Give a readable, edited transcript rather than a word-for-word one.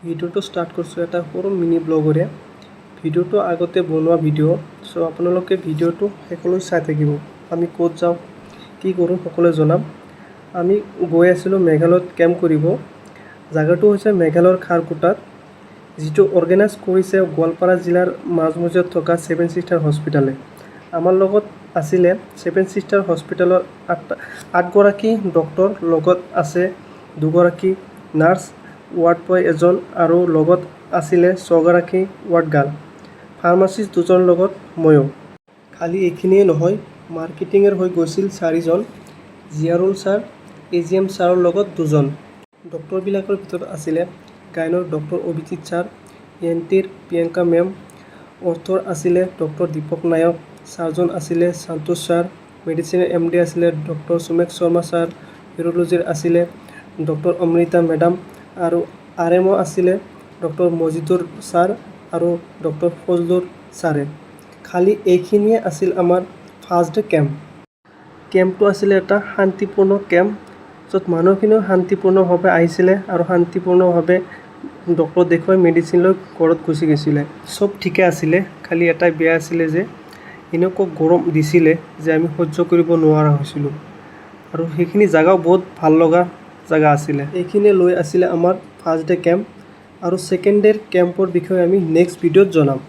ভিডিঅ'টো ষ্টাৰ্ট কৰিছোঁ এটা সৰু মিনি ব্লগৰে। ভিডিঅ'টো আগতে বনোৱা ভিডিঅ', চ' আপোনালোকে ভিডিঅ'টো শেষলৈ চাই থাকিব। আমি ক'ত যাওঁ, কি কৰোঁ সকলোৱে জনাম। আমি গৈ আছিলোঁ মেঘালয়ত কেম্প কৰিব। জাগাটো হৈছে মেঘালয়ৰ খাৰকুটাত, যিটো অৰ্গেনাইজ কৰিছে গোৱালপাৰা জিলাৰ মাজমজিয়াত থকা 7 ছিষ্টাৰ হস্পিটালে। আমাৰ লগত আছিলে 7 ছিষ্টাৰ হস্পিটালৰ 8গৰাকী ডক্টৰ, লগত আছে 2গৰাকী নাৰ্ছ, ৱাৰ্ড বয় এজন আৰু লগত আছিলে 6গৰাকী ৱাৰ্ড গাৰ্ল, ফাৰ্মাচিষ্ট 2জন, লগত ময়ো। খালি এইখিনিয়ে নহয়, মাৰ্কেটিঙৰ হৈ গৈছিল 4জন, জিয়াৰুল ছাৰ, AGM ছাৰৰ লগত 2জন। ডক্টৰবিলাকৰ ভিতৰত আছিলে গাইনৰ ডক্টৰ অভিজিত ছাৰ, ENTৰ প্ৰিয়ংকা মেম, অৰ্থৰ আছিলে ডক্টৰ দীপক নায়ক, চাৰ্জন আছিলে সন্তোষ ছাৰ, মেডিচিনৰ MD আছিলে ডক্টৰ সুমেশ শৰ্মা ছাৰ, ইউৰ'লজিৰ আছিলে ডক্টৰ অমৃতা মেডাম আৰু RMO আছিলে ডক্টৰ মজিদুৰ ছাৰ আৰু ডক্টৰ ফজলুৰ ছাৰে। খালি এইখিনিয়ে আছিল আমাৰ ফাৰ্ষ্ট ডে কেম্প। কেম্পটো আছিলে এটা শান্তিপূৰ্ণ কেম্প, য'ত মানুহখিনিও শান্তিপূৰ্ণভাৱে আহিছিলে আৰু শান্তিপূৰ্ণভাৱে ডক্টৰ দেখুৱাই মেডিচিন লৈ ঘৰত গুচি গৈছিলে। চব ঠিকে আছিলে, খালি এটাই বেয়া আছিলে যে এনেকুৱা গৰম দিছিলে যে আমি সহ্য কৰিব নোৱাৰা হৈছিলোঁ। আৰু সেইখিনি জাগাও বহুত ভাল লগা জাগা আছিলে। এইখিনিয়ে লৈ আছিলে আমাৰ ফাৰ্ষ্ট ডে কেম্প, আৰু ছেকেণ্ড ডেৰ কেম্পৰ বিষয়ে আমি নেক্সট ভিডিঅ'ত জনাম।